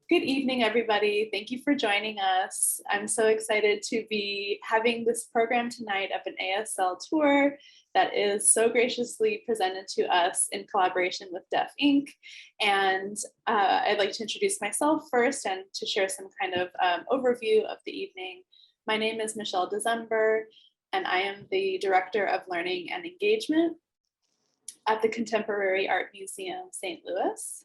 Good evening, everybody. Thank you for joining us. I'm so excited to be having this program tonight of an ASL Tour that is so graciously presented to us in collaboration with Deaf Inc. And I'd like to introduce myself first and to share some kind of overview of the evening. My name is Michelle December, and I am the Director of Learning and Engagement at the Contemporary Art Museum, St. Louis.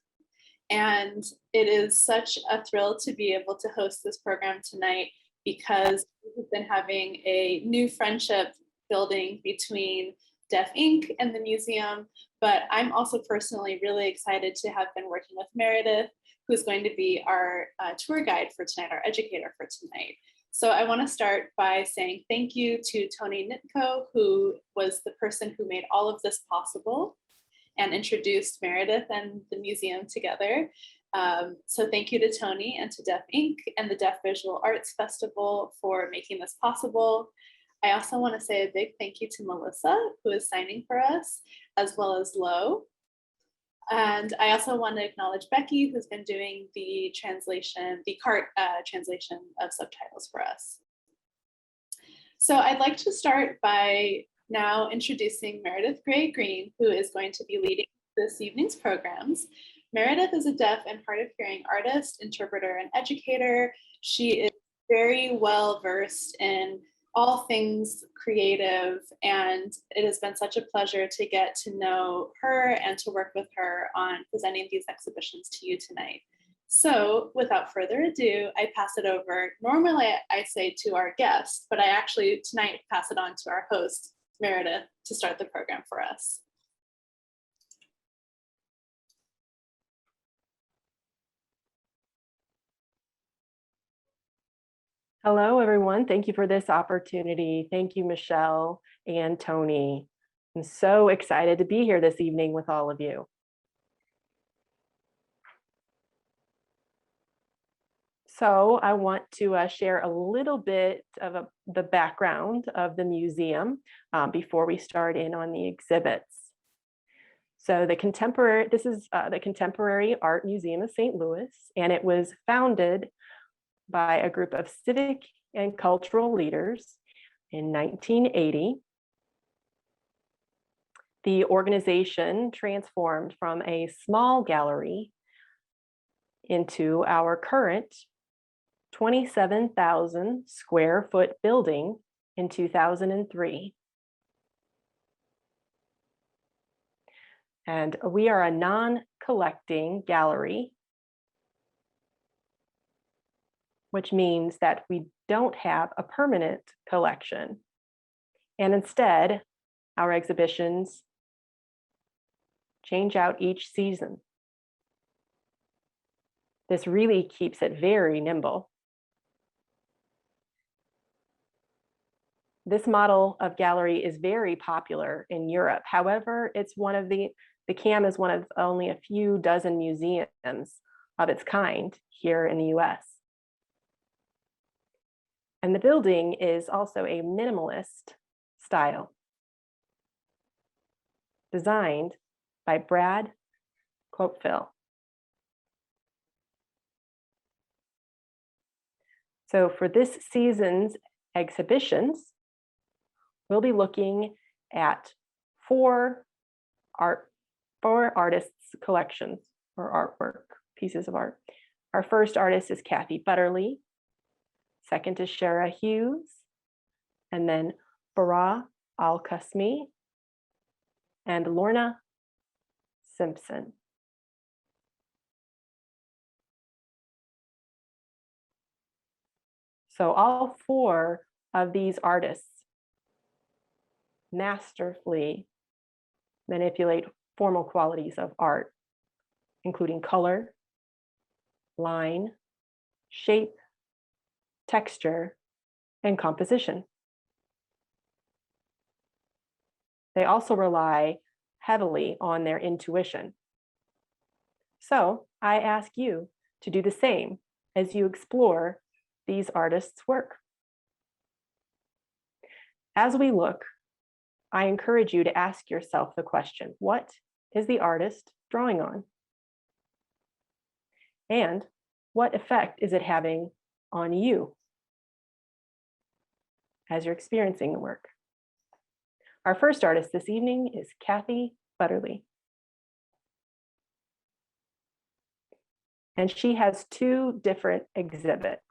And it is such a thrill to be able to host this program tonight because we've been having a new friendship building between Deaf Inc. and the museum. But I'm also personally really excited to have been working with Meredith, who's going to be our tour guide for tonight, our educator for tonight. So I want to start by saying thank you to Tony Nitko, who was the person who made all of this possible and introduced Meredith and the museum together. So thank you to Tony and to Deaf Inc. and the Deaf Visual Arts Festival for making this possible. I also want to say a big thank you to Melissa, who is signing for us, as well as Lo. And I also want to acknowledge Becky, who's been doing the translation, the CART translation of subtitles for us. So I'd like to start by now introducing Meridith Gray Green, who is going to be leading this evening's programs. Meredith is a deaf and hard of hearing artist, interpreter, and educator. She is very well versed in all things creative, and it has been such a pleasure to get to know her and to work with her on presenting these exhibitions to you tonight. So without further ado, I pass it over. Normally I say to our guest, but I actually tonight pass it on to our host, Meredith, to start the program for us. Hello, everyone. Thank you for this opportunity. Thank you, Michelle and Tony. I'm so excited to be here this evening with all of you. So I want to share a little bit of the background of the museum before we start in on the exhibits. So this is the Contemporary Art Museum of St. Louis, and it was founded by a group of civic and cultural leaders in 1980. The organization transformed from a small gallery into our current 27,000 square foot building in 2003. And we are a non-collecting gallery, which means that we don't have a permanent collection. And instead, our exhibitions change out each season. This really keeps it very nimble. This model of gallery is very popular in Europe. However, it's one of the CAM is one of only a few dozen museums of its kind here in the US. And the building is also a minimalist style, designed by Brad Copeville. So for this season's exhibitions, we'll be looking at four artists' collections or artwork, pieces of art. Our first artist is Kathy Butterly. Second is Shara Hughes, and then Farah Alcosmi and Lorna Simpson. So all four of these artists masterfully manipulate formal qualities of art, including color, line, shape, texture, and composition. They also rely heavily on their intuition. So I ask you to do the same as you explore these artists' work. As we look, I encourage you to ask yourself the question, what is the artist drawing on? And what effect is it having on you as you're experiencing the work? Our first artist this evening is Kathy Butterly. And she has two different exhibits.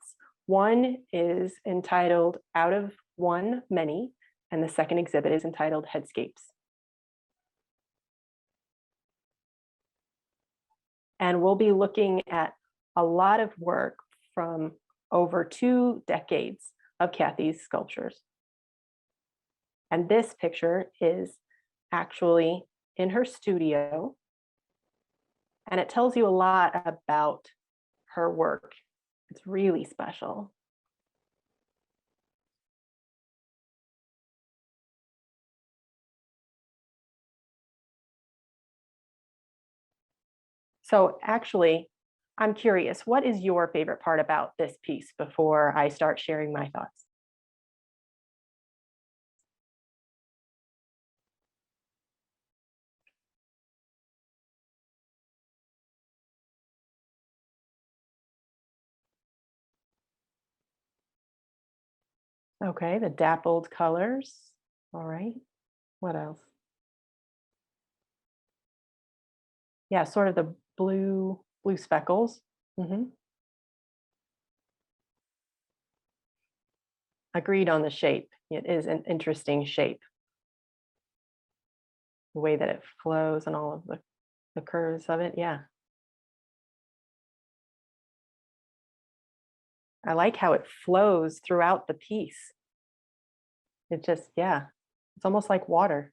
One is entitled Out of One Many, and the second exhibit is entitled Headscapes. And we'll be looking at a lot of work from over 2 decades of Kathy's sculptures. And this picture is actually in her studio, and it tells you a lot about her work. It's really special. So actually, I'm curious, what is your favorite part about this piece before I start sharing my thoughts? Okay, the dappled colors. All right, what else? Yeah, sort of the blue speckles. Agreed on the shape. It is an interesting shape. The way that it flows and all of the curves of it, yeah. I like how it flows throughout the piece. It just, yeah, it's almost like water.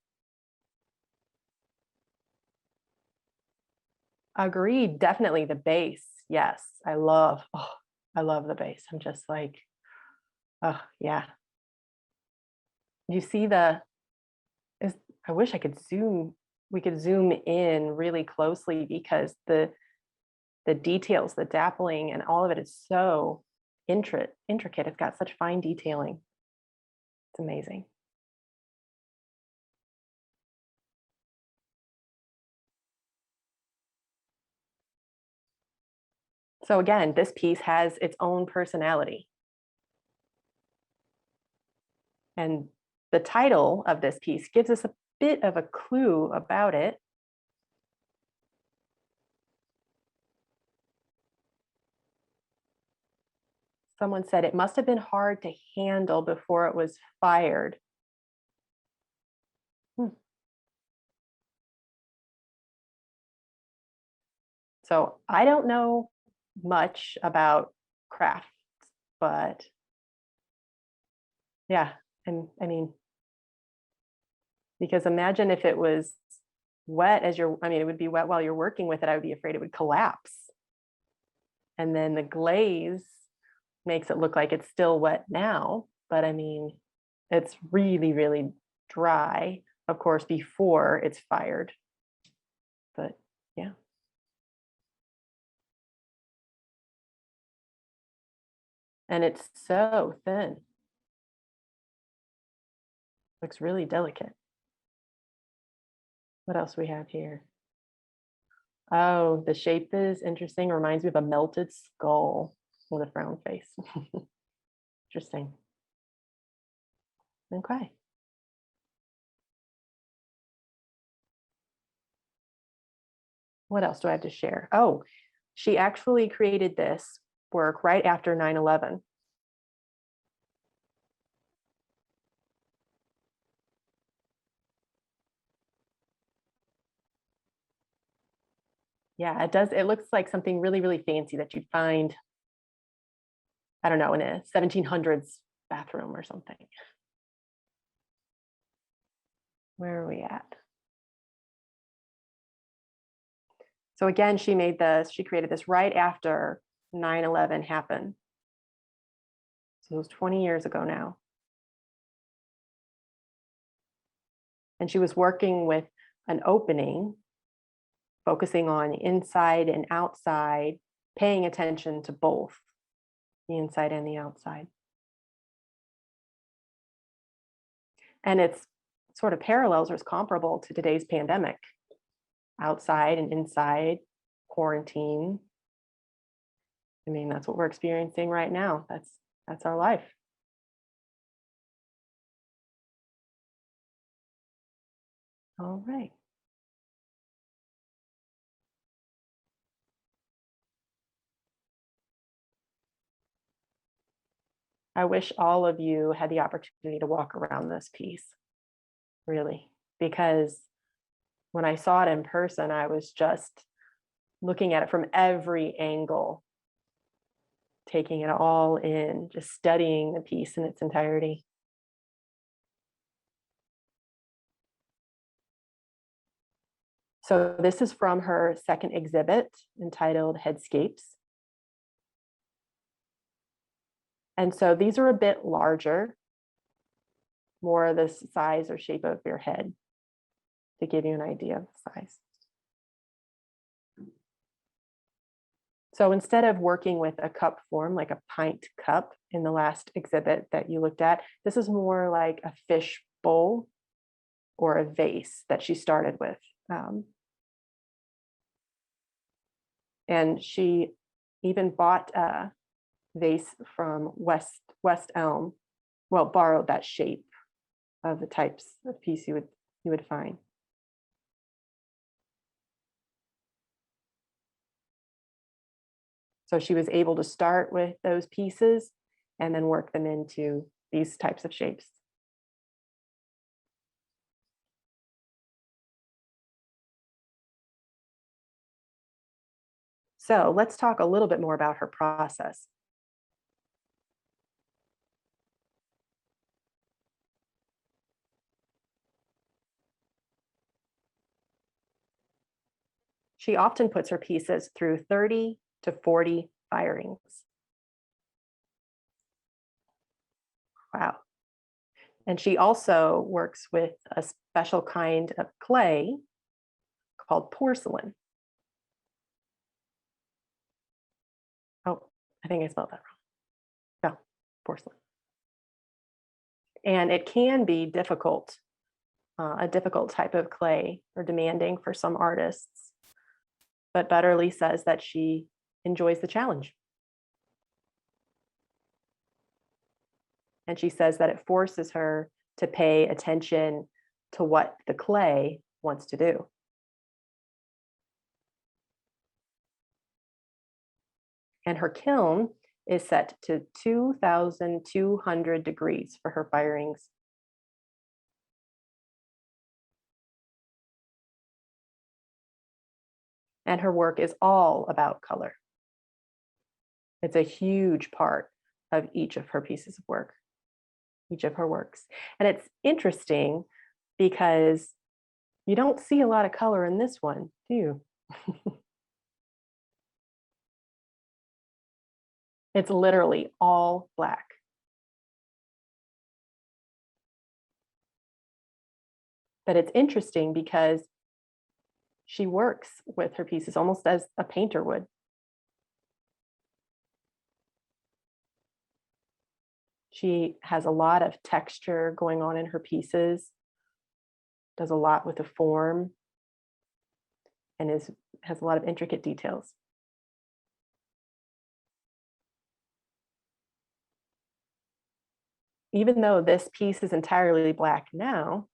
Agreed, definitely the base. Yes, I love the base. I'm just like, oh yeah. You see I wish I could we could zoom in really closely because the details, the dappling and all of it is so intricate. It's got such fine detailing. It's amazing. So again, this piece has its own personality. And the title of this piece gives us a bit of a clue about it. Someone said it must have been hard to handle before it was fired. So I don't know much about crafts, but yeah, and I mean, because imagine if it was wet it would be wet while you're working with it. I would be afraid it would collapse. And then the glaze makes it look like it's still wet now, but I mean, it's really, really dry, of course, before it's fired. But yeah. And it's so thin. Looks really delicate. What else we have here? Oh, the shape is interesting. Reminds me of a melted skull with a frown face. Interesting. Okay. What else do I have to share? Oh, she actually created this work right after 9/11. Yeah, it does. It looks like something really, really fancy that you'd find, I don't know, in a 1700s bathroom or something. Where are we at? So again, she created this right after 9/11 happened. So it was 20 years ago now. And she was working with an opening, focusing on inside and outside, paying attention to both the inside and the outside. And it's sort of parallels or is comparable to today's pandemic, outside and inside, quarantine. I mean, that's what we're experiencing right now. That's our life. All right. I wish all of you had the opportunity to walk around this piece, really, because when I saw it in person, I was just looking at it from every angle, taking it all in, just studying the piece in its entirety. So this is from her second exhibit entitled Headscapes. And so these are a bit larger, more the size or shape of your head, to give you an idea of the size. So instead of working with a cup form, like a pint cup in the last exhibit that you looked at, this is more like a fish bowl or a vase that she started with. And she even bought a vase from West Elm, well, borrowed that shape of the types of piece you would find. So she was able to start with those pieces and then work them into these types of shapes. So let's talk a little bit more about her process. She often puts her pieces through 30 to 40 firings. Wow. And she also works with a special kind of clay called porcelain. Oh, I think I spelled that wrong. No, porcelain. And it can be difficult, a difficult type of clay or demanding for some artists. But Butterly says that she enjoys the challenge. And she says that it forces her to pay attention to what the clay wants to do. And her kiln is set to 2,200 degrees for her firings. And her work is all about color. It's a huge part of each of her pieces of work, each of her works. And it's interesting because you don't see a lot of color in this one, do you? It's literally all black. But it's interesting because she works with her pieces almost as a painter would. She has a lot of texture going on in her pieces, does a lot with the form, and has a lot of intricate details. Even though this piece is entirely black now,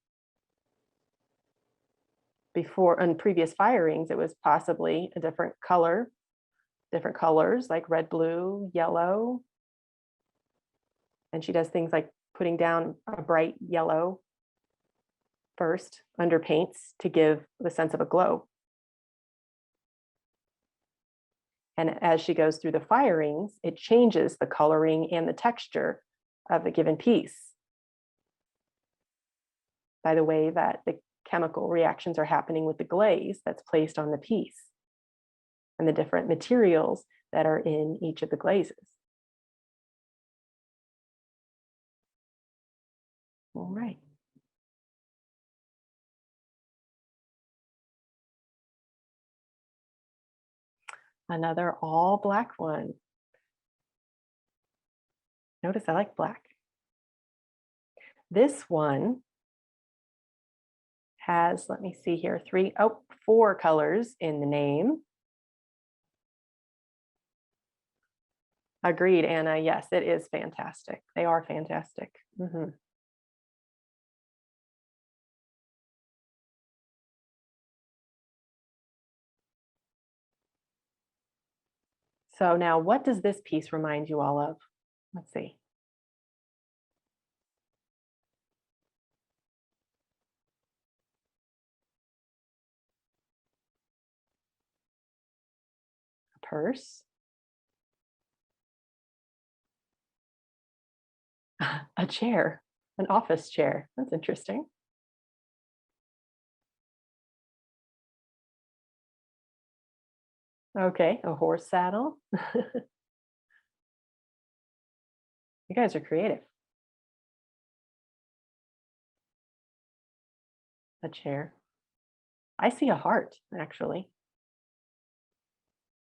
before on previous firings, it was possibly a different color, different colors like red, blue, yellow. And she does things like putting down a bright yellow first under paints to give the sense of a glow. And as she goes through the firings, it changes the coloring and the texture of a given piece by the way that the chemical reactions are happening with the glaze that's placed on the piece and the different materials that are in each of the glazes. All right. Another all black one. Notice I like black. This one has, let me see here, 4 colors in the name. Agreed, Anna. Yes, it is fantastic. They are fantastic. Mhm. So now, what does this piece remind you all of? Let's see. A purse, a chair, an office chair. That's interesting. Okay, a horse saddle. You guys are creative. A chair. I see a heart, actually.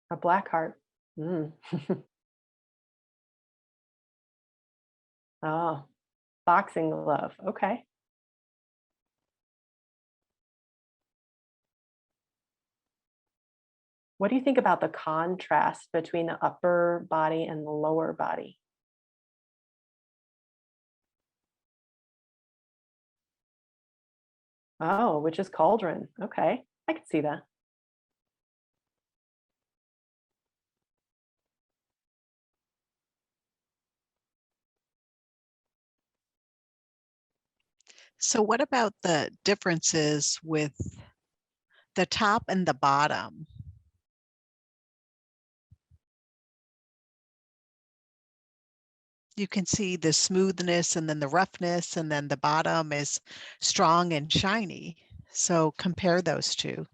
A black heart. Mm. Oh, boxing glove. Okay. What do you think about the contrast between the upper body and the lower body? Oh, which is cauldron. Okay, I can see that. So what about the differences with the top and the bottom? You can see the smoothness and then the roughness, and then the bottom is strong and shiny. So compare those two.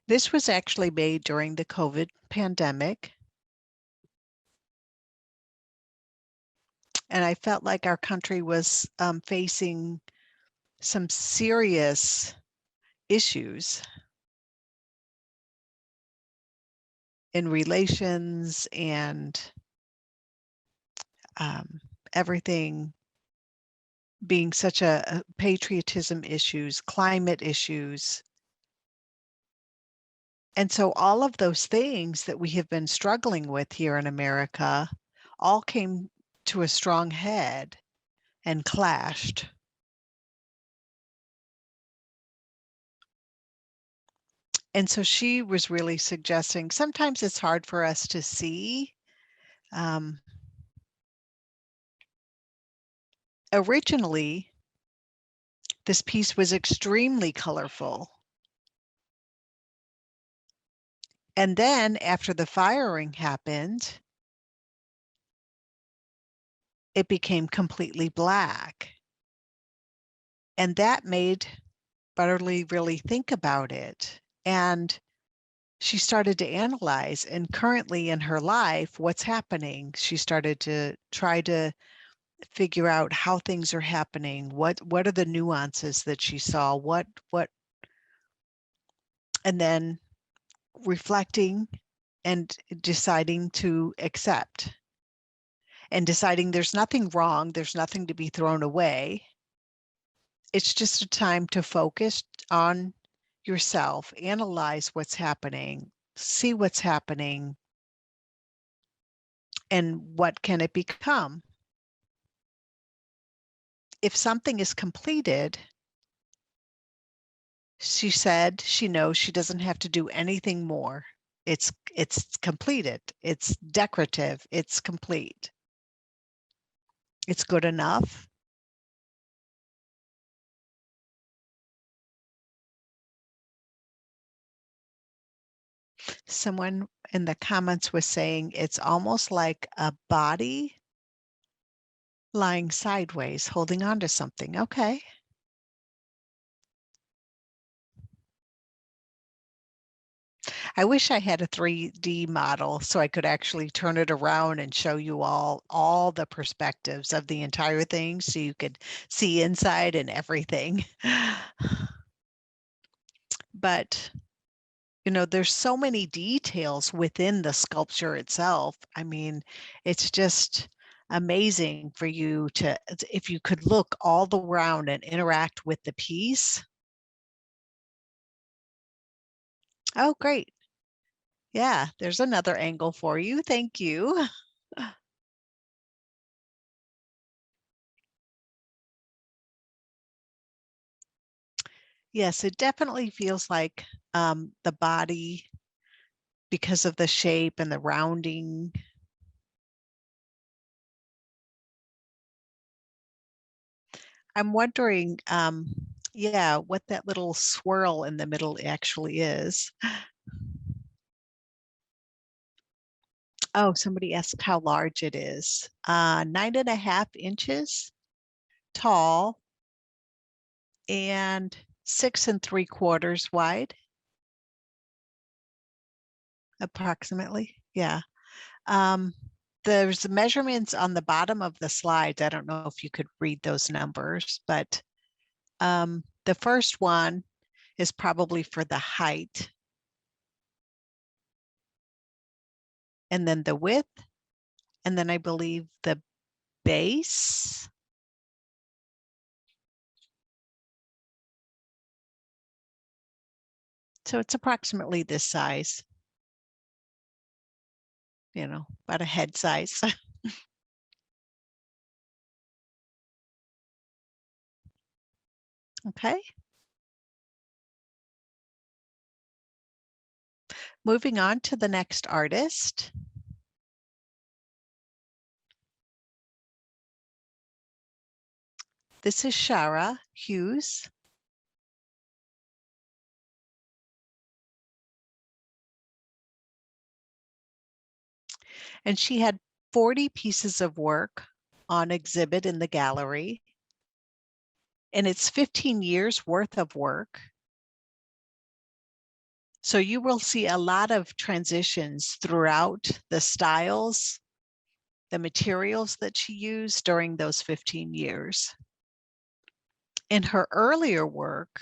This was actually made during the COVID pandemic. And I felt like our country was facing some serious issues in relations and everything being such a patriotism issues, climate issues. And so all of those things that we have been struggling with here in America all came to a strong head and clashed. And so she was really suggesting sometimes it's hard for us to see. Originally, this piece was extremely colorful. And then after the firing happened, it became completely black. And that made Butterly really think about it. And she started to analyze, and currently in her life, what's happening. She started to try to figure out how things are happening. What are the nuances that she saw? And then reflecting and deciding to accept and deciding there's nothing wrong, there's nothing to be thrown away. It's just a time to focus on yourself, analyze what's happening, see what's happening, and what can it become. If something is completed, she said she knows she doesn't have to do anything more. It's completed. It's decorative. It's complete. It's good enough. Someone in the comments was saying it's almost like a body lying sideways, holding on to something. Okay. I wish I had a 3D model so I could actually turn it around and show you all the perspectives of the entire thing so you could see inside and everything. But there's so many details within the sculpture itself. I mean, it's just amazing for you to, if you could look all the around and interact with the piece. Oh, great. Yeah, there's another angle for you. Thank you. Yes, it definitely feels like the body, because of the shape and the rounding. I'm wondering, yeah, what that little swirl in the middle actually is. Oh, somebody asked how large it is. 9.5 inches tall and 6 3/4 wide, approximately. Yeah. There's measurements on the bottom of the slides. I don't know if you could read those numbers, but the first one is probably for the height. And then the width, and then I believe the base. So it's approximately this size, you know, about a head size. Okay. Moving on to the next artist. This is Shara Hughes. And she had 40 pieces of work on exhibit in the gallery. And it's 15 years worth of work. So you will see a lot of transitions throughout the styles, the materials that she used during those 15 years. In her earlier work,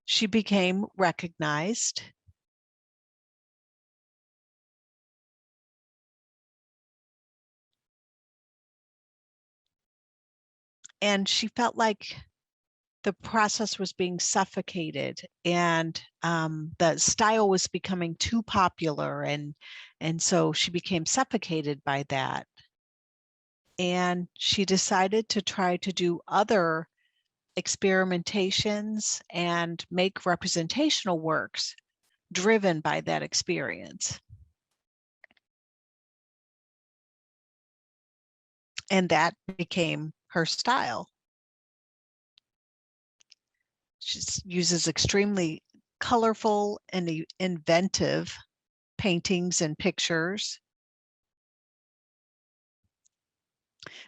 she became recognized. And she felt like the process was being suffocated, and the style was becoming too popular, and so she became suffocated by that. And she decided to try to do other experimentations and make representational works driven by that experience. And that became her style. She uses extremely colorful and inventive paintings and pictures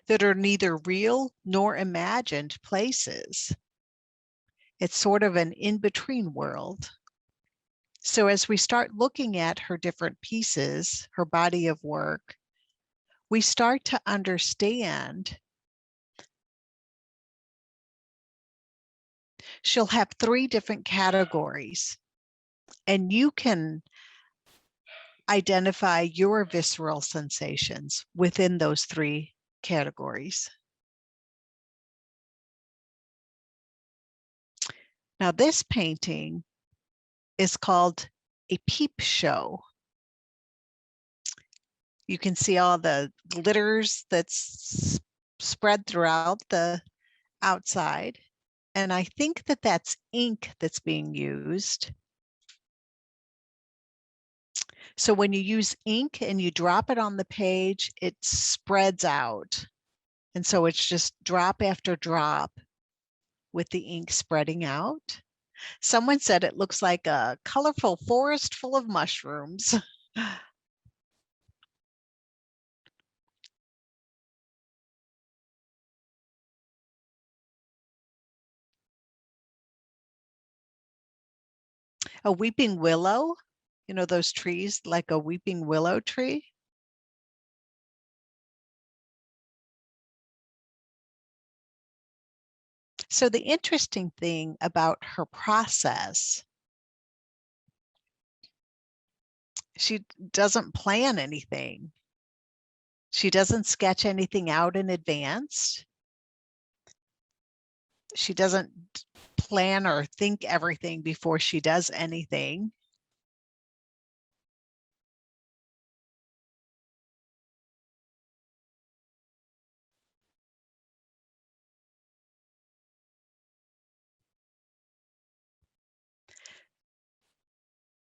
that are neither real nor imagined places. It's sort of an in-between world. So as we start looking at her different pieces, her body of work, we start to understand she'll have 3 different categories, and you can identify your visceral sensations within those 3 categories. Now, this painting is called a Peep Show. You can see all the glitters that's spread throughout the outside. And I think that that's ink that's being used. So when you use ink and you drop it on the page, it spreads out. And so it's just drop after drop with the ink spreading out. Someone said it looks like a colorful forest full of mushrooms. A weeping willow, you know, those trees like a weeping willow tree. So the interesting thing about her process, she doesn't plan anything. She doesn't sketch anything out in advance. She doesn't plan or think everything before she does anything.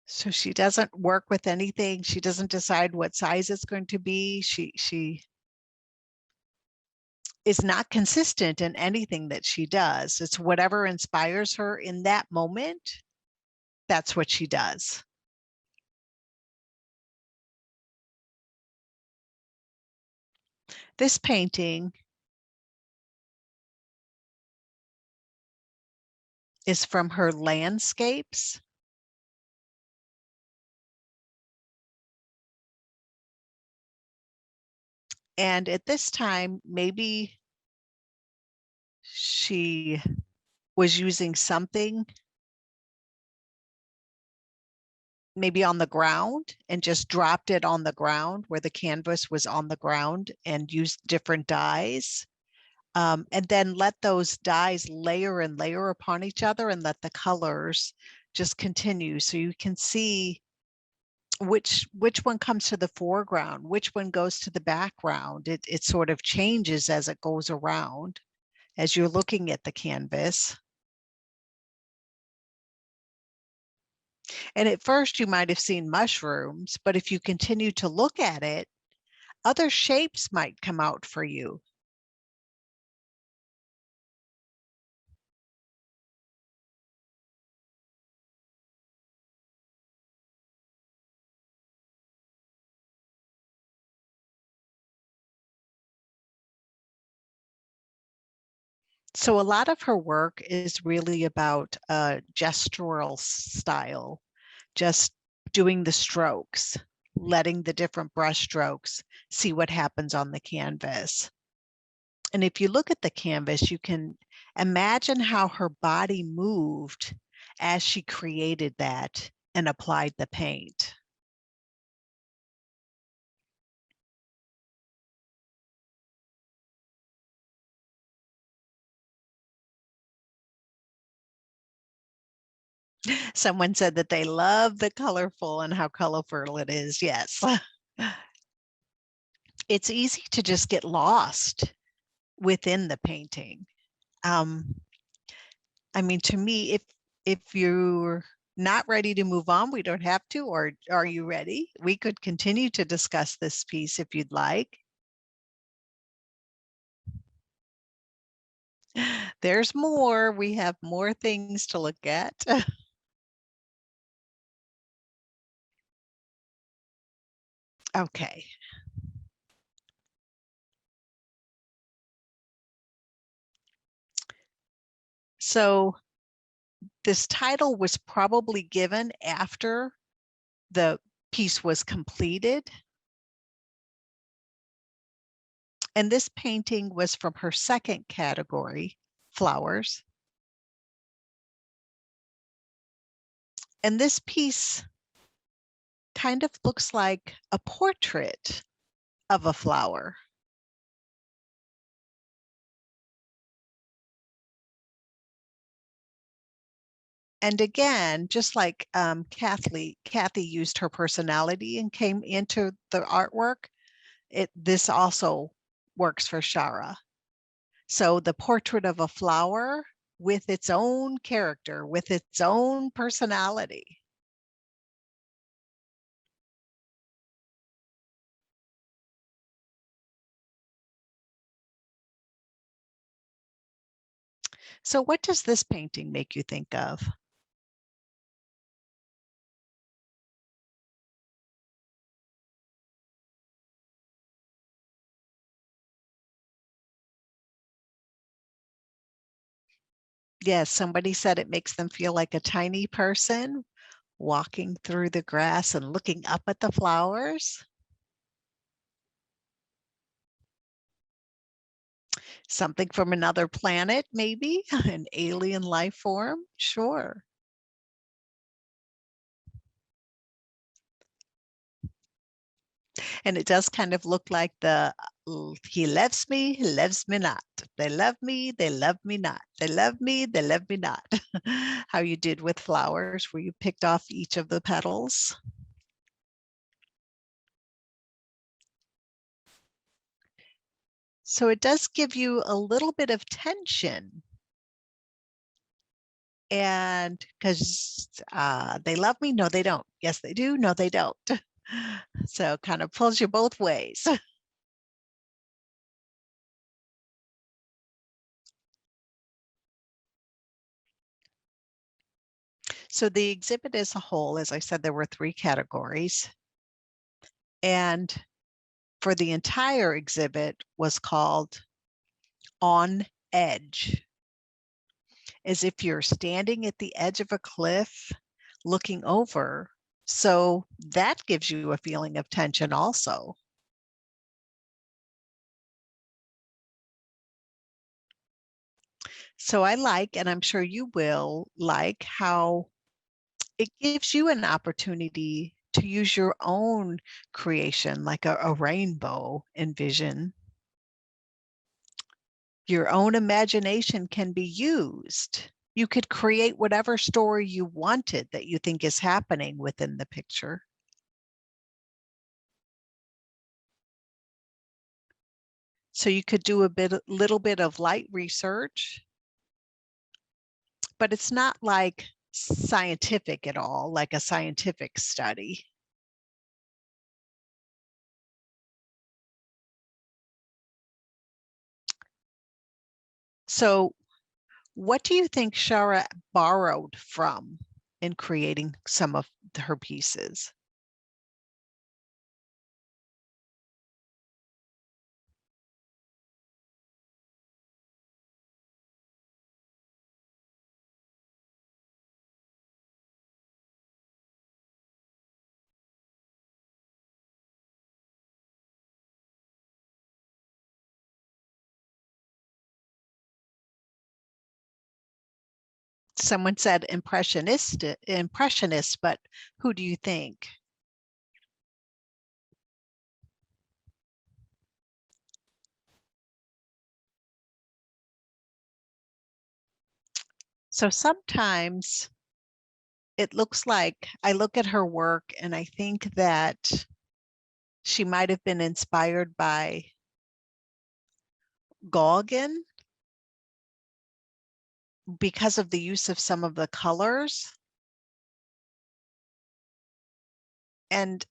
So she doesn't work with anything. She doesn't decide what size it's going to be. She is not consistent in anything that she does. It's whatever inspires her in that moment. That's what she does. This painting is from her landscapes. And at this time, maybe she was using something maybe on the ground and just dropped it on the ground where the canvas was on the ground and used different dyes. And then let those dyes layer and layer upon each other and let the colors just continue. So you can see which one comes to the foreground, which one goes to the background. It sort of changes as it goes around, as you're looking at the canvas. And at first you might have seen mushrooms, but if you continue to look at it, other shapes might come out for you. So a lot of her work is really about gestural style, just doing the strokes, letting the different brush strokes see what happens on the canvas. And if you look at the canvas, you can imagine how her body moved as she created that and applied the paint. Someone said that they love the colorful and how colorful it is. Yes. It's easy to just get lost within the painting. I mean, to me, if you're not ready to move on, we don't have to, or are you ready? We could continue to discuss this piece if you'd like. There's more. We have more things to look at. Okay. So this title was probably given after the piece was completed. And this painting was from her second category, flowers. And this piece kind of looks like a portrait of a flower. And again, just like Kathy used her personality and came into the artwork, this also works for Shara. So the portrait of a flower with its own character, with its own personality. So what does this painting make you think of? Yes, somebody said it makes them feel like a tiny person walking through the grass and looking up at the flowers. Something from another planet, maybe an alien life form. Sure. And it does kind of look like the he loves me not. They love me not. They love me not. How you did with flowers, where you picked off each of the petals. So it does give you a little bit of tension. And because they love me, no, they don't. Yes, they do. No, they don't. So kind of pulls you both ways. So the exhibit as a whole, as I said, there were 3 categories. And for the entire exhibit was called On Edge, as if you're standing at the edge of a cliff looking over. So that gives you a feeling of tension also. So I like, and I'm sure you will like, how it gives you an opportunity to use your own creation, like a rainbow envision. Your own imagination can be used. You could create whatever story you wanted that you think is happening within the picture. So you could do little bit of light research, but it's not like scientific at all, like a scientific study. So what do you think Shara borrowed from in creating some of her pieces? Someone said impressionist, but who do you think? So sometimes it looks like, I look at her work and I think that she might have been inspired by Gauguin because of the use of some of the colors. And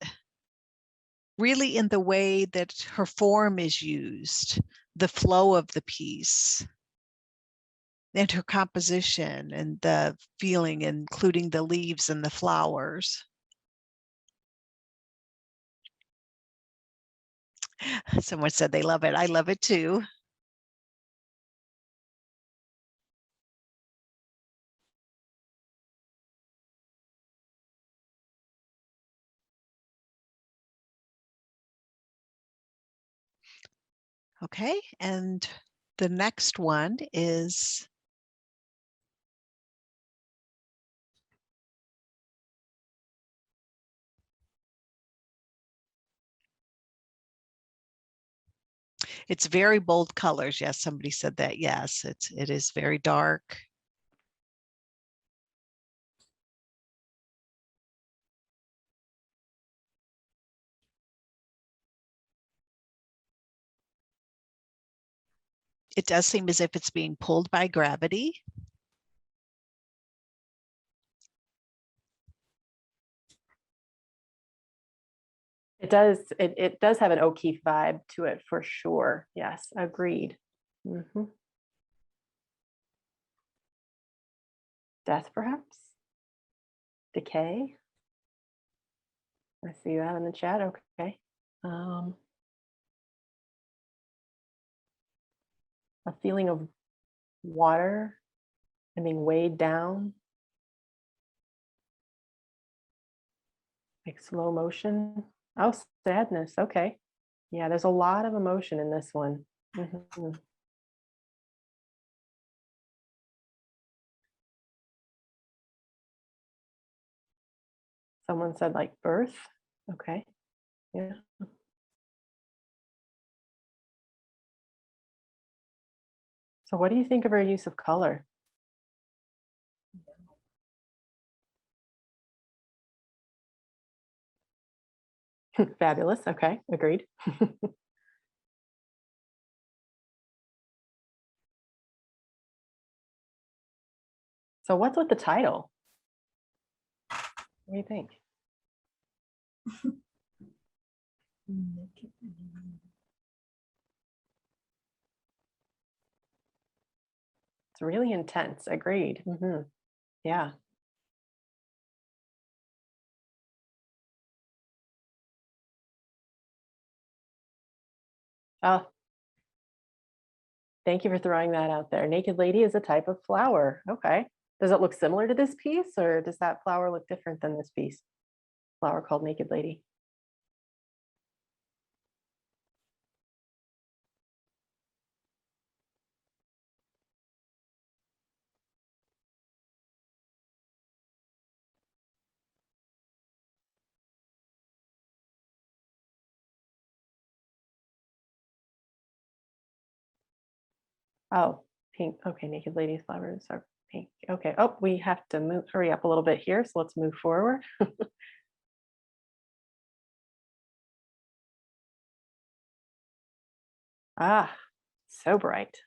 really in the way that her form is used, the flow of the piece, and her composition and the feeling, including the leaves and the flowers. Someone said they love it. I love it too. Okay, and the next one is it's very bold colors. Yes, somebody said that. Yes, it is very dark. It does seem as if it's being pulled by gravity. It does have an O'Keeffe vibe to it for sure. Yes, agreed. Death, perhaps? Decay? I see that in the chat. Okay. A feeling of water and being weighed down, like slow motion. Oh, sadness. Okay. Yeah, there's a lot of emotion in this one. Someone said like birth. Okay. Yeah. So what do you think of her use of color? Fabulous. Okay, agreed. So what's with the title? What do you think? It's really intense. Agreed. Yeah. Oh, thank you for throwing that out there. Naked Lady is a type of flower. Okay. Does it look similar to this piece, or does that flower look different than this piece? Flower called Naked Lady. Oh, pink. Okay, Naked Lady's flowers are pink. Okay. Oh, we have to hurry up a little bit here. So let's move forward. Ah, so bright.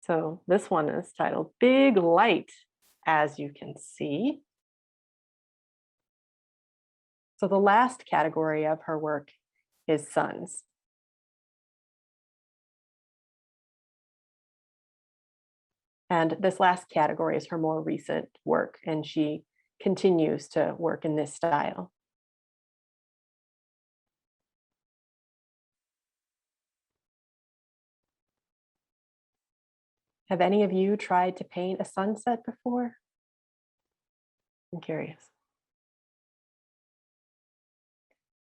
So this one is titled Big Light, as you can see. So the last category of her work is suns. And this last category is her more recent work, and she continues to work in this style. Have any of you tried to paint a sunset before? I'm curious.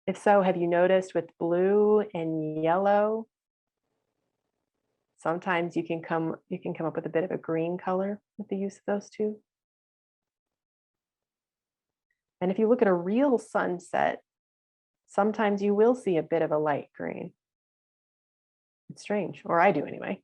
If so, have you noticed with blue and yellow, sometimes you can come up with a bit of a green color with the use of those two? And if you look at a real sunset, sometimes you will see a bit of a light green. It's strange, or I do anyway.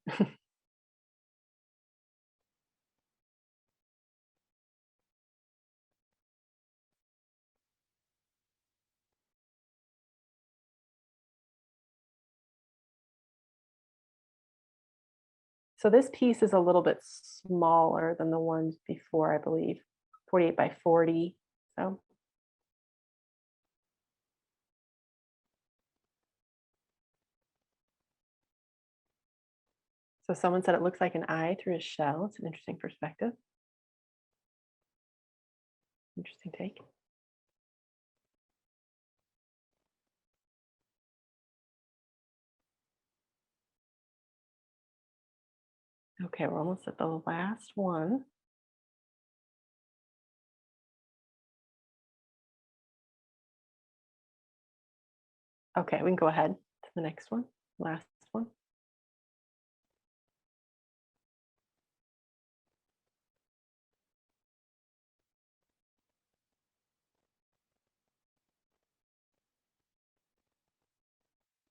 So this piece is a little bit smaller than the ones before, I believe, 48 by 40. So someone said it looks like an eye through a shell. It's an interesting perspective. Interesting take. Okay, we're almost at the last one. Okay, we can go ahead to the next one, last one.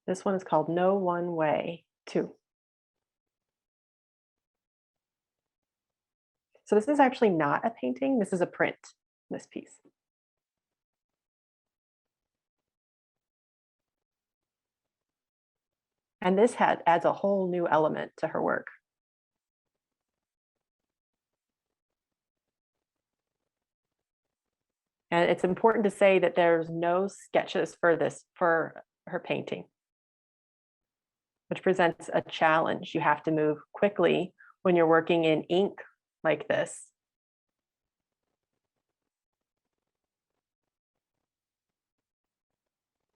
This one is called No One Way 2. So this is actually not a painting. This is a print, this piece. And this adds a whole new element to her work. And it's important to say that there's no sketches for her painting, which presents a challenge. You have to move quickly when you're working in ink like this.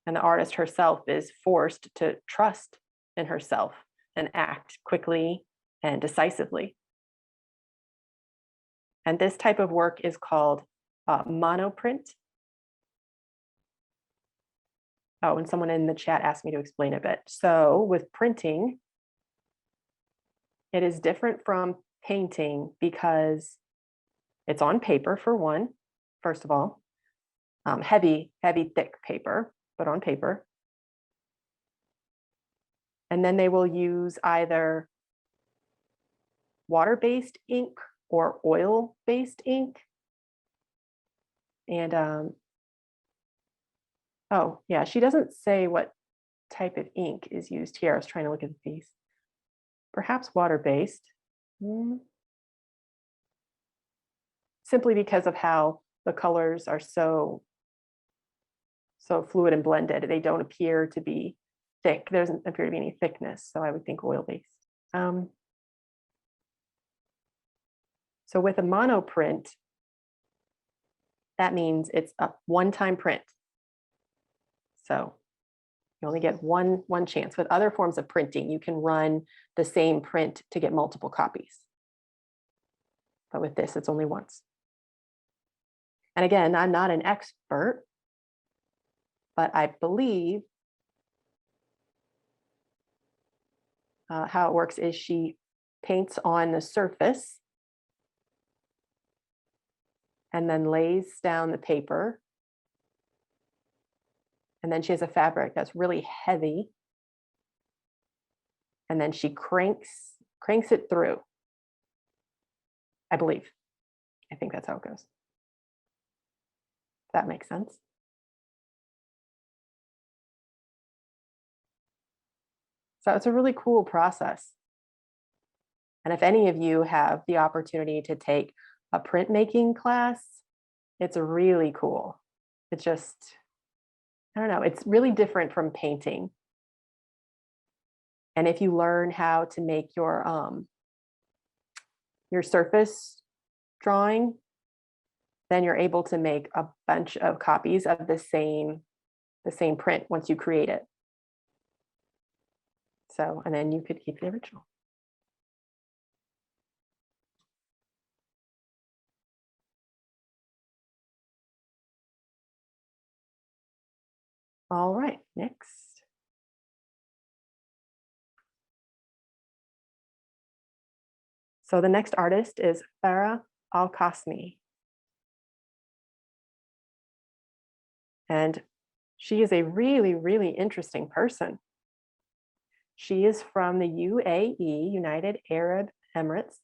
And the artist herself is forced to trust in herself and act quickly and decisively. And this type of work is called monoprint. Oh, and someone in the chat asked me to explain a bit. So with printing, it is different from painting because it's on paper for one, first of all, heavy, thick paper, but on paper. And then they will use either water-based ink or oil-based ink. And oh yeah, she doesn't say what type of ink is used here. I was trying to look at the piece. Perhaps water-based. Simply because of how the colors are so fluid and blended. They don't appear to be thick. There doesn't appear to be any thickness. So I would think oil-based. So with a monoprint, that means it's a one-time print. So you only get one chance. With other forms of printing, you can run the same print to get multiple copies. But with this, it's only once. And again, I'm not an expert, but I believe how it works is she paints on the surface and then lays down the paper. And then she has a fabric that's really heavy. And then she cranks it through, I believe. I think that's how it goes. If that makes sense. So it's a really cool process. And if any of you have the opportunity to take a printmaking class, it's really cool. It's just, I don't know, it's really different from painting. And if you learn how to make your surface drawing, then you're able to make a bunch of copies of the same print once you create it. So, and then you could keep the original. All right, next. So the next artist is Farah Alcosmi. And she is a really, really interesting person. She is from the UAE, United Arab Emirates.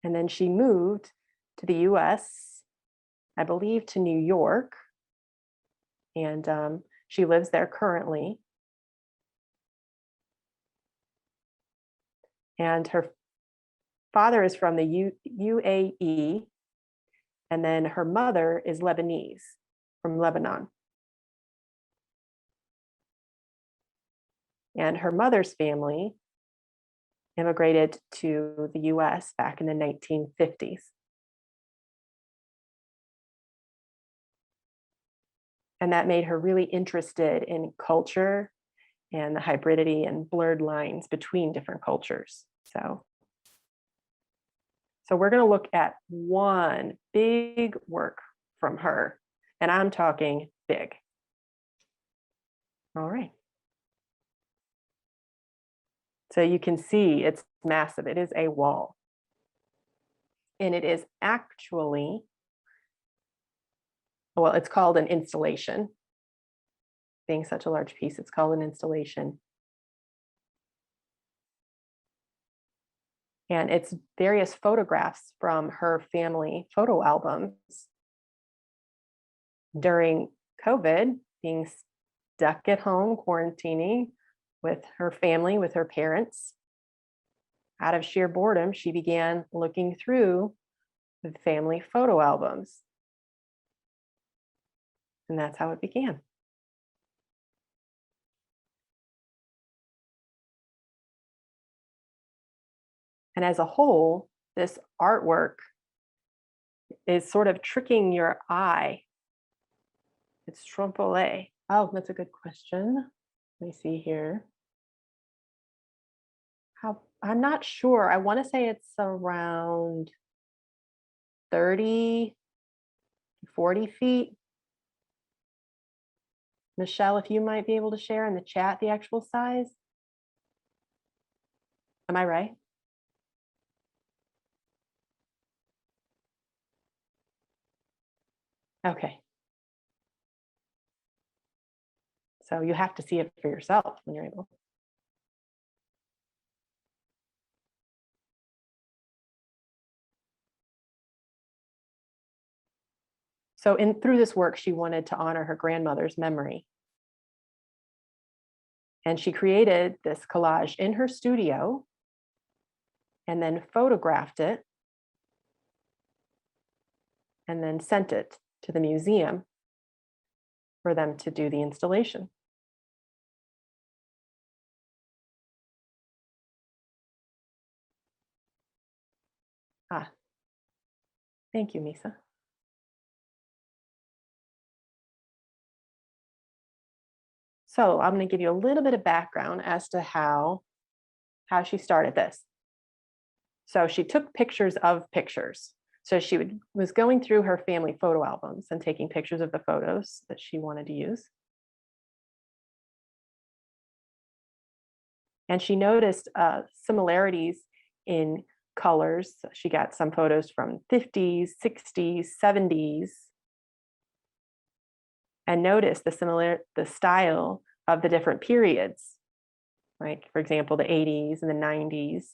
And then she moved to the US, I believe to New York. And she lives there currently. And her father is from the UAE. And then her mother is Lebanese, from Lebanon. And her mother's family immigrated to the US back in the 1950s. And that made her really interested in culture and the hybridity and blurred lines between different cultures. So we're going to look at one big work from her, and I'm talking big. All right. So you can see it's massive. It is a wall. And it is actually, well, it's called an installation. Being such a large piece, it's called an installation. And it's various photographs from her family photo albums during COVID, being stuck at home, quarantining with her family, with her parents. Out of sheer boredom, she began looking through the family photo albums. And that's how it began. And as a whole, this artwork is sort of tricking your eye. It's trompe-l'oeil. Oh, that's a good question. Let me see here. I'm not sure. I want to say it's around 30, 40 feet. Michelle, if you might be able to share in the chat the actual size. Am I right? Okay. So you have to see it for yourself when you're able. So through this work, she wanted to honor her grandmother's memory. And she created this collage in her studio and then photographed it and then sent it to the museum for them to do the installation. Thank you, Misa. So I'm going to give you a little bit of background as to how she started this. So she took pictures of pictures. So she was going through her family photo albums and taking pictures of the photos that she wanted to use. And she noticed similarities in colors. She got some photos from 50s, 60s, 70s, and noticed the style of the different periods, like, for example, the 80s and the 90s.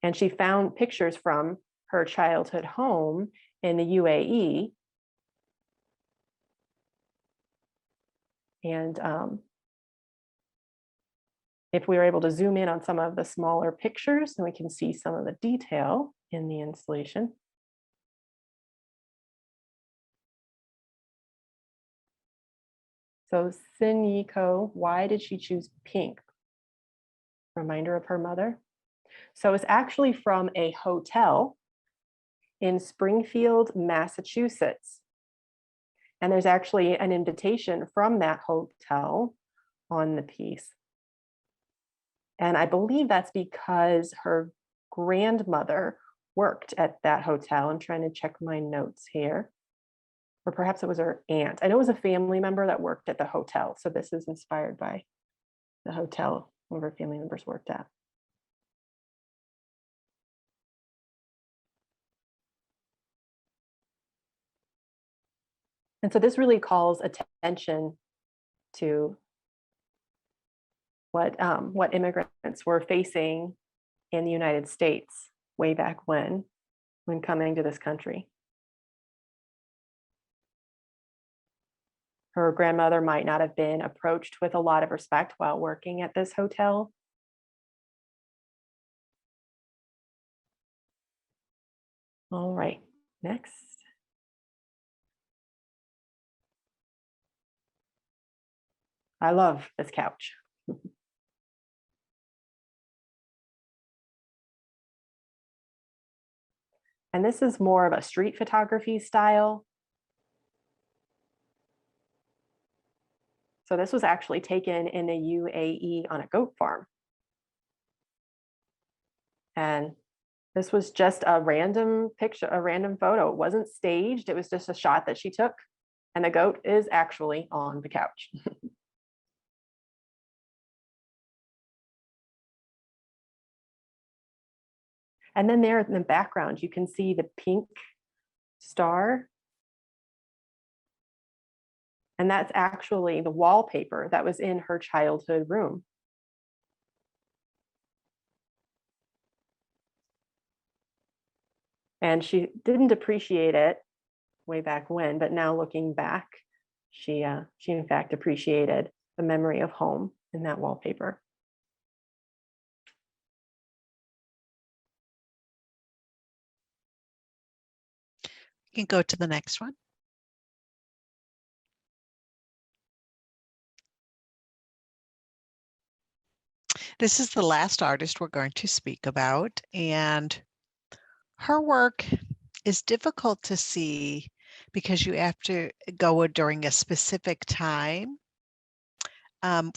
And she found pictures from her childhood home in the UAE. And if we were able to zoom in on some of the smaller pictures, then we can see some of the detail in the installation. So Sinyiko, why did she choose pink? Reminder of her mother. So it's actually from a hotel in Springfield, Massachusetts. And there's actually an invitation from that hotel on the piece. And I believe that's because her grandmother worked at that hotel. I'm trying to check my notes here. Or perhaps it was her aunt. I know it was a family member that worked at the hotel. So this is inspired by the hotel one of her family members worked at. And so this really calls attention to what immigrants were facing in the United States way back when coming to this country. Her grandmother might not have been approached with a lot of respect while working at this hotel. All right, next. I love this couch. And this is more of a street photography style. So this was actually taken in the UAE on a goat farm. And this was just a random picture, a random photo. It wasn't staged. It was just a shot that she took. And the goat is actually on the couch. And then there in the background, you can see the pink star. And that's actually the wallpaper that was in her childhood room. And she didn't appreciate it way back when, but now looking back, she in fact appreciated the memory of home in that wallpaper. You can go to the next one. This is the last artist we're going to speak about, and her work is difficult to see because you have to go during a specific time.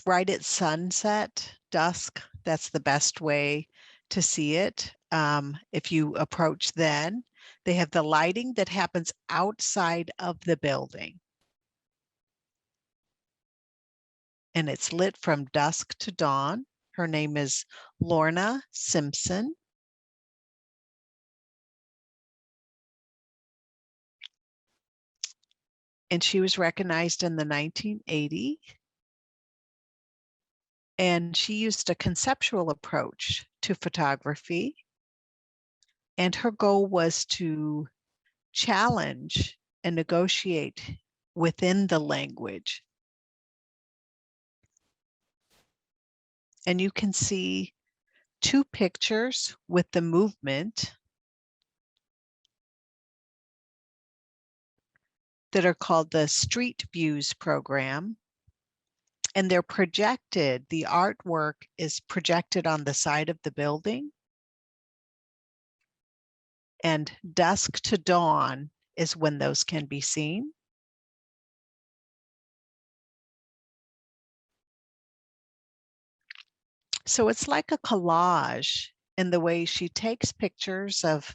Right at sunset, dusk, that's the best way to see it. If you approach then, they have the lighting that happens outside of the building. And it's lit from dusk to dawn. Her name is Lorna Simpson. and she was recognized in the 1980s. And she used a conceptual approach to photography. And her goal was to challenge and negotiate within the language. And you can see two pictures with the movement that are called the Street Views program. And they're projected, the artwork is projected on the side of the building. And dusk to dawn is when those can be seen. So it's like a collage in the way she takes pictures of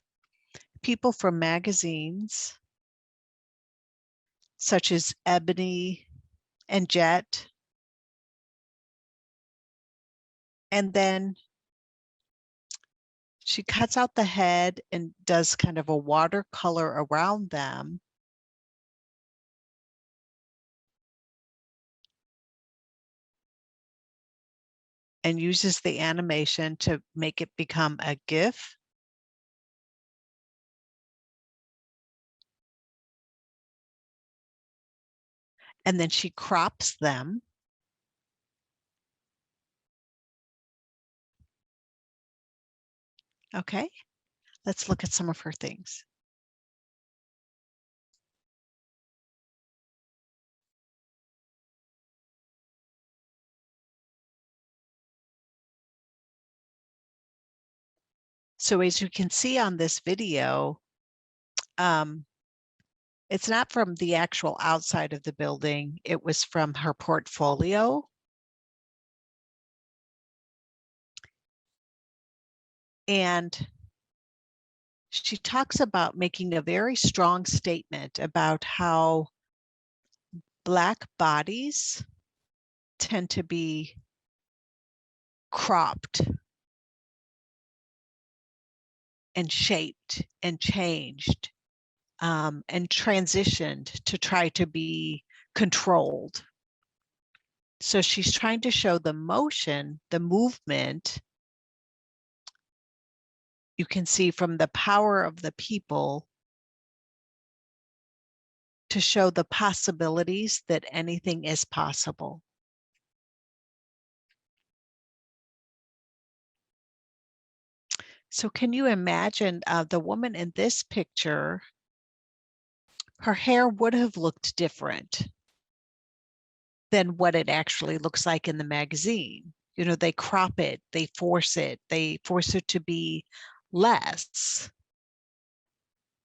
people from magazines, such as Ebony and Jet. And then she cuts out the head and does kind of a watercolor around them. And uses the animation to make it become a GIF. And then she crops them. Okay, let's look at some of her things. So as you can see on this video, it's not from the actual outside of the building. It was from her portfolio. And she talks about making a very strong statement about how Black bodies tend to be cropped and shaped and changed and transitioned to try to be controlled. So she's trying to show the motion, the movement. You can see from the power of the people to show the possibilities that anything is possible. So can you imagine the woman in this picture? Her hair would have looked different than what it actually looks like in the magazine. You know, they crop it, they force it to be less,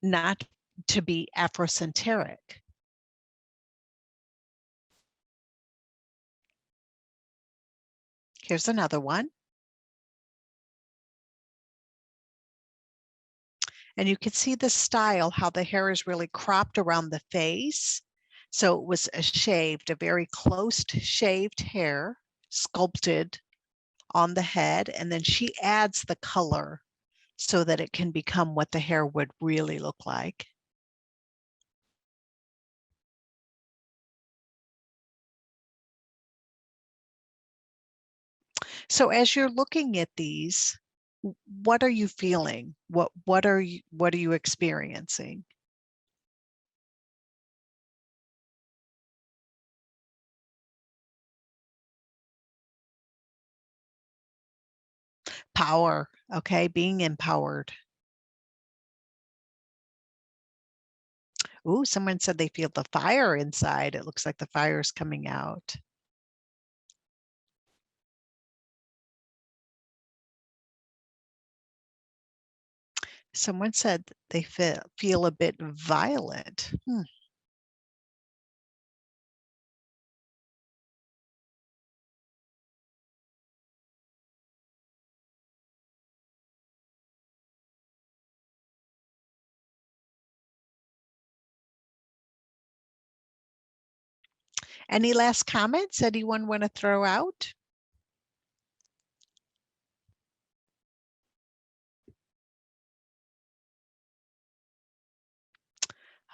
not to be Afrocentric. Here's another one. And you can see the style, how the hair is really cropped around the face. So it was a very close shaved hair, sculpted on the head. And then she adds the color so that it can become what the hair would really look like. So as you're looking at these, what are you feeling? What are you experiencing? Power, okay, being empowered. Ooh, someone said they feel the fire inside. It looks like the fire is coming out. Someone said they feel a bit violent. Any last comments anyone want to throw out?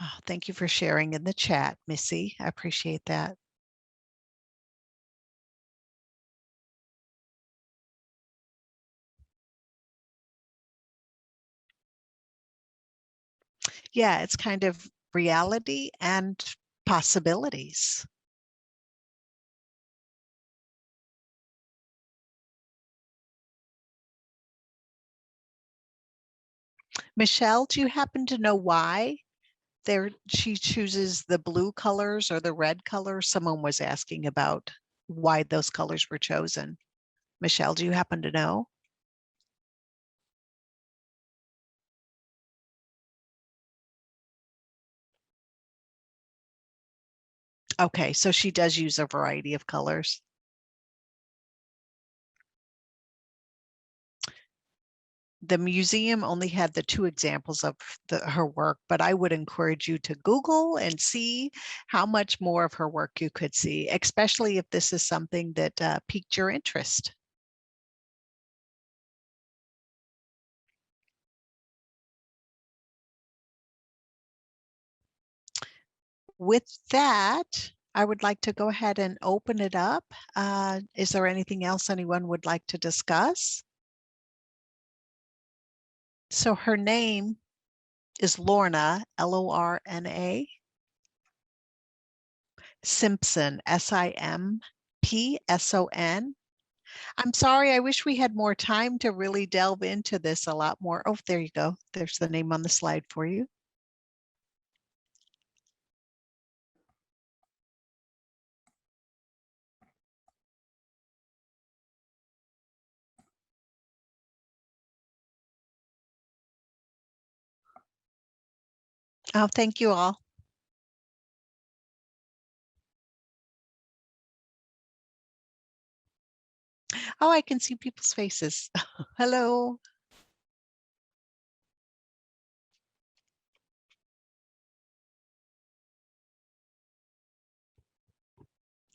Oh, thank you for sharing in the chat, Missy. I appreciate that. Yeah, it's kind of reality and possibilities. Michelle, do you happen to know why she chooses the blue colors or the red colors? Someone was asking about why those colors were chosen. Michelle, do you happen to know? Okay, so she does use a variety of colors. The museum only had the 2 examples of her work, but I would encourage you to Google and see how much more of her work you could see, especially if this is something that piqued your interest. With that, I would like to go ahead and open it up. Is there anything else anyone would like to discuss? So her name is Lorna, Lorna Simpson, Simpson. I'm sorry, I wish we had more time to really delve into this a lot more. Oh, there you go. There's the name on the slide for you. Oh, thank you all. Oh, I can see people's faces. Hello.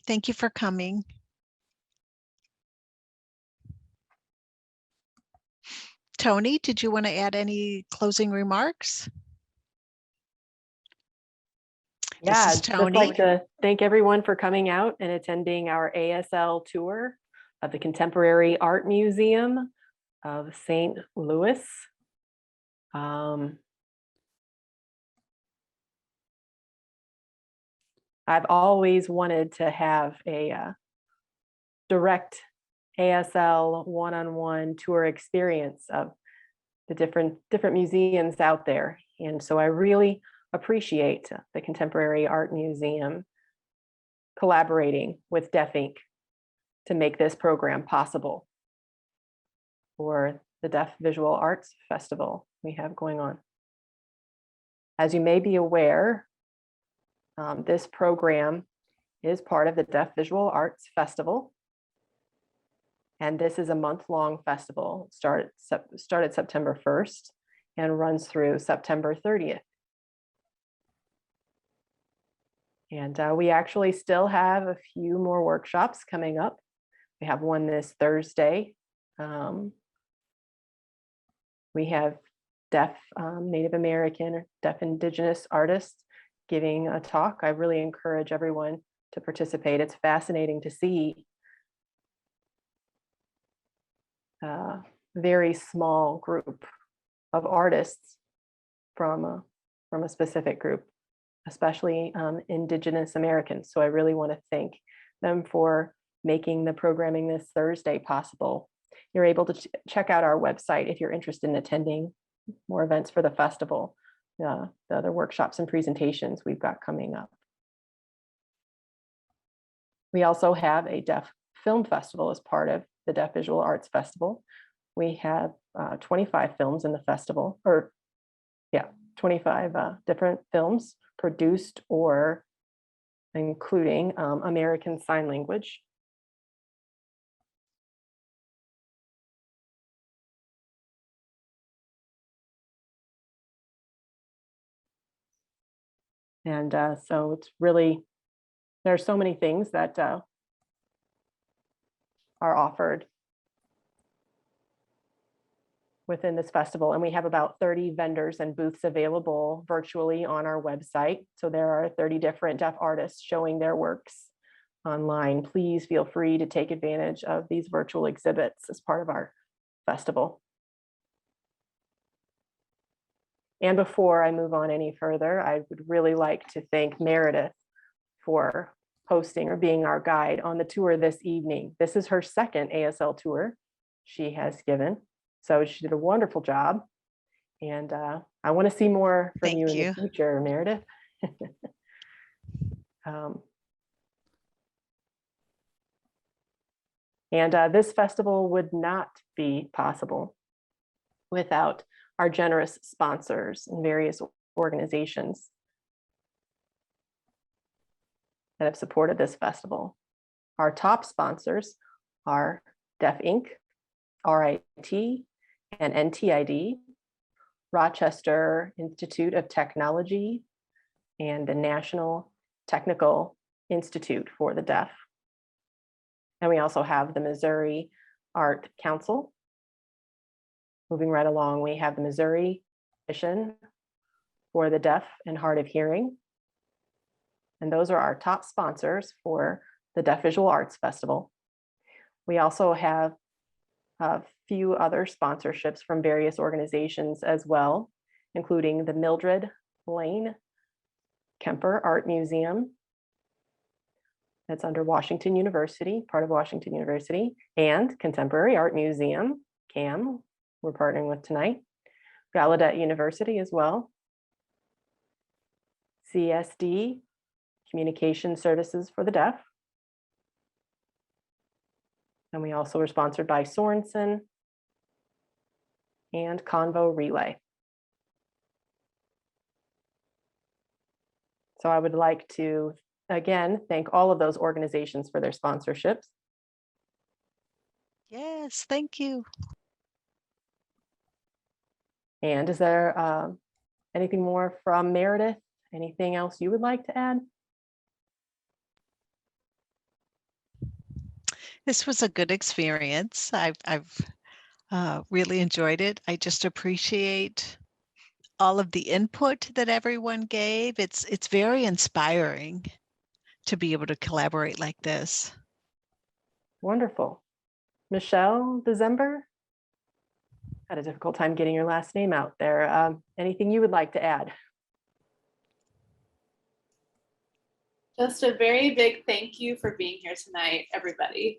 Thank you for coming. Tony, did you want to add any closing remarks? Yeah, This is I'd just Tony. like to thank everyone for coming out and attending our ASL tour of the Contemporary Art Museum of St. Louis. I've always wanted to have a direct ASL one-on-one tour experience of the different museums out there. And so I really appreciate the Contemporary Art Museum collaborating with Deaf Inc. to make this program possible for the Deaf Visual Arts Festival we have going on. As you may be aware, this program is part of the Deaf Visual Arts Festival. And this is a month-long festival. Started September 1st and runs through September 30th. And we actually still have a few more workshops coming up. We have one this Thursday. We have deaf Native American or deaf Indigenous artists giving a talk. I really encourage everyone to participate. It's fascinating to see a very small group of artists from a specific group, especially Indigenous Americans. So I really want to thank them for making the programming this Thursday possible. You're able to check out our website if you're interested in attending more events for the festival, the other workshops and presentations we've got coming up. We also have a Deaf Film Festival as part of the Deaf Visual Arts Festival. We have 25 films in the festival, 25 different films produced or including American Sign Language. And so it's really, there are so many things that are offered. within this festival. And we have about 30 vendors and booths available virtually on our website. So there are 30 different deaf artists showing their works online. Please feel free to take advantage of these virtual exhibits as part of our festival. And before I move on any further, I would really like to thank Meredith for hosting or being our guide on the tour this evening. This is her second ASL tour she has given. So she did a wonderful job. And I want to see more from you in the future, Meredith. This festival would not be possible without our generous sponsors and various organizations that have supported this festival. Our top sponsors are Deaf Inc., RIT, and NTID, Rochester Institute of Technology, and the National Technical Institute for the Deaf. And we also have the Missouri Art Council. Moving right along, we have the Missouri Commission for the Deaf and Hard of Hearing. And those are our top sponsors for the Deaf Visual Arts Festival. We also have a few other sponsorships from various organizations as well, including the Mildred Lane Kemper Art Museum. That's under Washington University, part of Washington University, and Contemporary Art Museum, CAM, we're partnering with tonight. Gallaudet University as well. CSD, Communication Services for the Deaf. And we also were sponsored by Sorensen and Convo Relay. So I would like to, again, thank all of those organizations for their sponsorships. Yes, thank you. And is there anything more from Meredith? Anything else you would like to add? This was a good experience. I've really enjoyed it. I just appreciate all of the input that everyone gave. It's very inspiring to be able to collaborate like this. Wonderful. Michelle December? Had a difficult time getting your last name out there. Anything you would like to add? Just a very big thank you for being here tonight, everybody.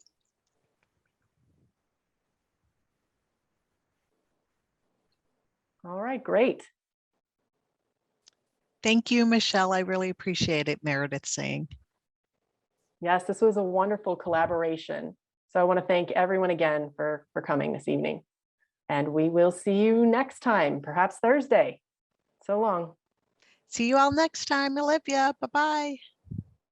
All right, great. Thank you, Michelle. I really appreciate it, Meredith saying. Yes, this was a wonderful collaboration. So I want to thank everyone again for coming this evening. And we will see you next time, perhaps Thursday. So long. See you all next time, Olivia. Bye-bye.